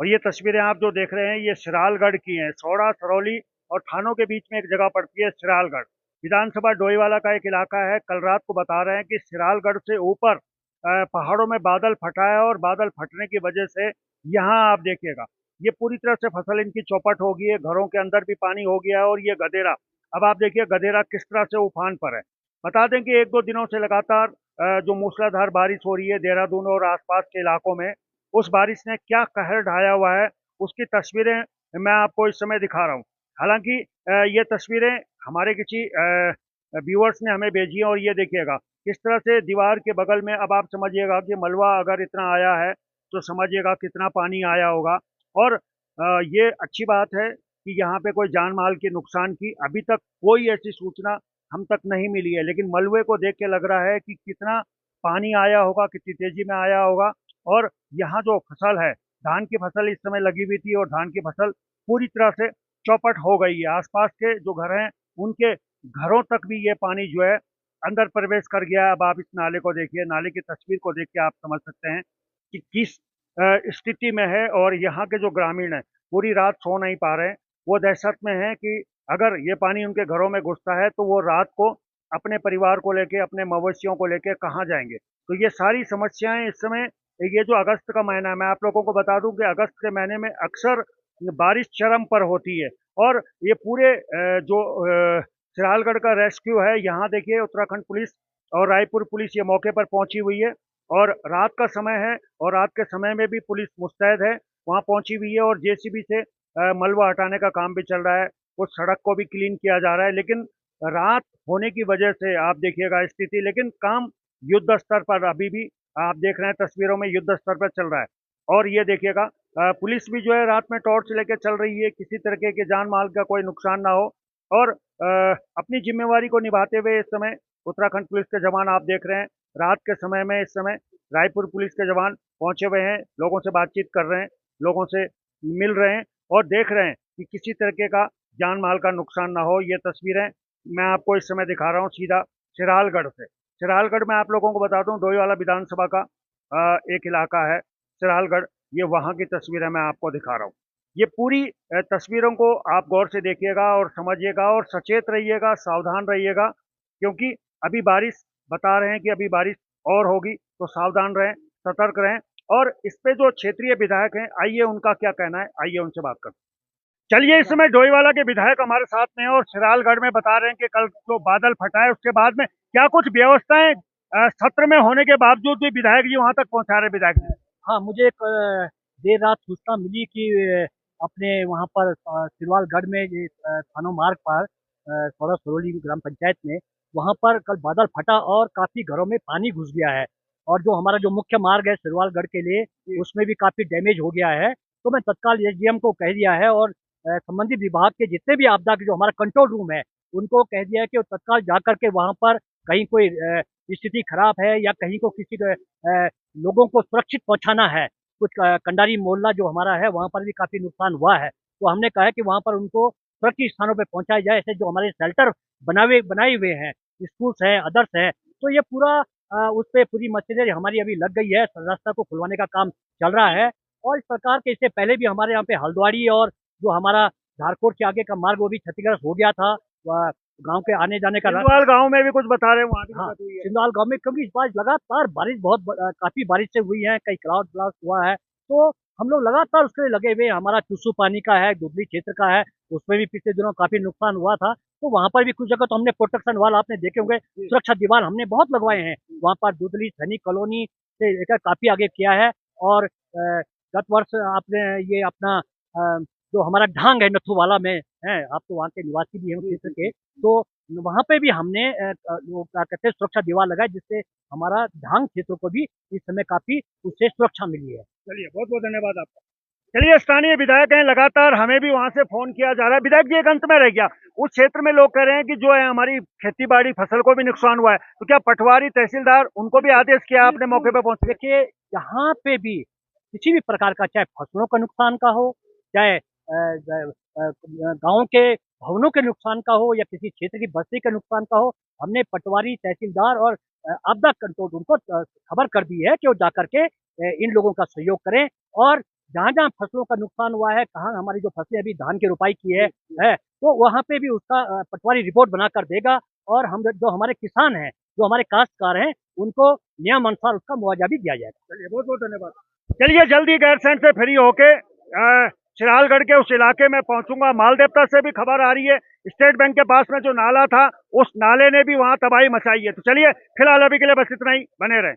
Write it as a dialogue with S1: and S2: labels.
S1: और ये तस्वीरें आप जो देख रहे हैं ये सिरालगढ़ की हैं। सौड़ा, सरौली और थानों के बीच में एक जगह पड़ती है सिरालगढ़। विधानसभा डोईवाला का एक इलाका है। कल रात को बता रहे हैं कि सिरालगढ़ से ऊपर पहाड़ों में बादल फटा है और बादल फटने की वजह से यहाँ आप देखिएगा ये पूरी तरह से फसल इनकी चौपट हो गई है। घरों के अंदर भी पानी हो गया है और ये गदेरा, अब आप देखिए गदेरा किस तरह से उफान पर है। बता दें कि 1-2 दिनों से लगातार जो मूसलाधार बारिश हो रही है देहरादून और आसपास के इलाकों में, उस बारिश ने क्या कहर ढाया हुआ है, उसकी तस्वीरें मैं आपको इस समय दिखा रहा हूँ। हालाँकि ये तस्वीरें हमारे किसी व्यूअर्स ने हमें भेजी हैं और ये देखिएगा, किस तरह से दीवार के बगल में, अब आप समझिएगा कि मलबा अगर इतना आया है, तो समझिएगा कितना पानी आया होगा। और ये अच्छी बात है कि यहाँ पे कोई जान-माल के नुकसान की अभी तक कोई ऐसी सूचना हम तक नहीं मिली है, लेकिन मलबे को देख के लग रहा है कि कितना पानी आया होगा, कितनी तेज़ी में आया होगा। और यहाँ जो फसल है, धान की फसल इस समय लगी हुई थी और धान की फसल पूरी तरह से चौपट हो गई है। आसपास के जो घर हैं, उनके घरों तक भी ये पानी जो है अंदर प्रवेश कर गया है। अब आप इस नाले को देखिए, नाले की तस्वीर को देख के आप समझ सकते हैं कि किस स्थिति में है। और यहाँ के जो ग्रामीण हैं, पूरी रात सो नहीं पा रहे हैं। वो दहशत में हैं कि अगर ये पानी उनके घरों में घुसता है, तो वो रात को अपने परिवार को लेके, अपने मवेशियों को लेके कहाँ जाएँगे? तो ये सारी समस्याएँ इस समय, ये जो अगस्त का महीना है, मैं आप लोगों को बता दूं कि अगस्त के महीने में अक्सर बारिश चरम पर होती है। और ये पूरे जो सिरालगढ़ का रेस्क्यू है, यहाँ देखिए उत्तराखंड पुलिस और रायपुर पुलिस ये मौके पर पहुंची हुई है। और रात का समय है और रात के समय में भी पुलिस मुस्तैद है, वहाँ पहुंची हुई है और जेसीबी से मलबा हटाने का काम भी चल रहा है। उस सड़क को भी क्लीन किया जा रहा है, लेकिन रात होने की वजह से आप देखिएगा स्थिति, लेकिन काम युद्ध स्तर पर अभी भी आप देख रहे हैं तस्वीरों में युद्ध स्तर पर चल रहा है। और ये देखिएगा पुलिस भी जो है रात में टॉर्च लेके चल रही है, किसी तरीके के जान माल का कोई नुकसान ना हो। और अपनी जिम्मेवारी को निभाते हुए इस समय उत्तराखंड पुलिस के जवान आप देख रहे हैं, रात के समय में इस समय रायपुर पुलिस के जवान पहुंचे हुए हैं, लोगों से बातचीत कर रहे हैं, लोगों से मिल रहे हैं और देख रहे हैं कि किसी तरीके का जान माल का नुकसान ना हो। ये तस्वीरें मैं आपको इस समय दिखा रहा हूँ सीधा सिरालगढ़ से। सिरालगढ़ में आप लोगों को बता दूं, डोईवाला विधानसभा का एक इलाका है सिरालगढ़, ये वहाँ की तस्वीरें मैं आपको दिखा रहा हूँ। ये पूरी तस्वीरों को आप गौर से देखिएगा और समझिएगा और सचेत रहिएगा, सावधान रहिएगा, क्योंकि अभी बारिश, बता रहे हैं कि अभी बारिश और होगी, तो सावधान रहें, सतर्क रहें। और इस पे जो क्षेत्रीय विधायक हैं, आइए उनका क्या कहना है, आइए उनसे बात करते हैं। चलिए, इस समय डोईवाला के विधायक हमारे साथ में हैं और सिरालगढ़ में बता रहे हैं कि कल जो बादल फटा है उसके बाद में क्या कुछ व्यवस्थाएं सत्र में होने के बावजूद भी विधायक जी वहां तक पहुंचा रहे विधायक जी।
S2: हाँ, मुझे एक देर रात सूचना मिली कि अपने वहाँ पर सिलवालगढ़ में ये थानो मार्ग पर सौरा सरोली ग्राम पंचायत में वहाँ पर कल बादल फटा और काफी घरों में पानी घुस गया है। और जो हमारा जो मुख्य मार्ग है सिलवालगढ़ के लिए उसमें भी काफी डैमेज हो गया है। तो मैं तत्काल एसडीएम को कह दिया है और संबंधित विभाग के जितने भी आपदा के जो हमारा कंट्रोल रूम है उनको कह दिया है कि वो तत्काल जा करके वहाँ पर कहीं कोई स्थिति खराब है या कहीं को किसी लोगों को सुरक्षित पहुंचाना है। कुछ कंडारी मोहल्ला जो हमारा है वहाँ पर भी काफी नुकसान हुआ है, तो हमने कहा है कि वहाँ पर उनको सुरक्षित स्थानों पर पहुंचाया जाए। ऐसे जो हमारे शेल्टर बनाए हुए हैं, स्कूल्स हैं, अदर्स हैं, तो ये पूरा उस पर पूरी मशीनरी हमारी अभी लग गई है, रास्ता को खुलवाने का काम चल रहा है। और इस प्रकार के इससे पहले भी हमारे यहाँ पे हल्द्वाड़ी और जो हमारा झारकोट के आगे का मार्ग वो भी क्षतिग्रस्त हो गया था। गांव के आने जाने का
S1: सिंधवाल गांव में भी कुछ बता रहे हैं, वहां भी
S2: हाँ,
S1: दिक्कत हुई है।
S2: सिंधाल गांव में क्योंकि इस बार लगातार बारिश काफी बारिश से हुई है, कई क्लाउड ब्लास्ट हुआ है, तो हम लोग लगातार उसके लिए लगे हुए हैं। हमारा चुसू पानी का है, दुधली क्षेत्र का है, उसमें भी पिछले दिनों काफी नुकसान हुआ था, तो वहां पर भी कुछ जगह तो हमने प्रोटेक्शन वाल आपने देखे होंगे, सुरक्षा दीवार हमने बहुत लगवाए हैं वहां पर। दुधली सैनिक कॉलोनी से लेकर काफी आगे किया है। और गत वर्ष आपने ये अपना जो हमारा ढांग है नथु वाला में है, आप तो वहाँ के निवासी भी हैं उस क्षेत्र के, तो वहां पे भी हमने वो क्या कहते हैं सुरक्षा दीवार लगाई, जिससे हमारा ढांग क्षेत्र को भी इस समय काफी उससे सुरक्षा मिली है।
S1: चलिए, बहुत बहुत धन्यवाद आपका। चलिए, स्थानीय विधायक हैं, लगातार हमें भी वहां से फोन किया जा रहा है। विधायक जी, एक अंत में रह गया, उस क्षेत्र में लोग कह रहे हैं कि जो है हमारी खेती बाड़ी फसल को भी नुकसान हुआ है, तो क्या पटवारी तहसीलदार उनको भी आदेश किया आपने मौके पे पहुंचे?
S2: देखिए, यहाँ पे भी किसी भी प्रकार का, चाहे फसलों का नुकसान का हो, चाहे गांव के भवनों के नुकसान का हो, या किसी क्षेत्र की बस्ती के नुकसान का हो, हमने पटवारी तहसीलदार और आपदा कंट्रोल रूम को खबर कर दी है कि वो जाकर के इन लोगों का सहयोग करें। और जहाँ जहाँ फसलों का नुकसान हुआ है, कहाँ हमारी जो फसलें अभी धान की रोपाई की है तो वहाँ पे भी उसका पटवारी रिपोर्ट बनाकर देगा और हम जो हमारे किसान हैं, जो हमारे काश्तकार हैं, उनको नियम अनुसार उसका मुआवजा भी दिया जाएगा।
S1: चलिए बहुत बहुत धन्यवाद। चलिए जल्दी गैरसैंण से फ्री होके सिरालगढ़ के उस इलाके में पहुंचूंगा। मालदेवता से भी खबर आ रही है, स्टेट बैंक के पास में जो नाला था उस नाले ने भी वहां तबाही मचाई है। तो चलिए फिलहाल अभी के लिए बस इतना ही, बने रहें।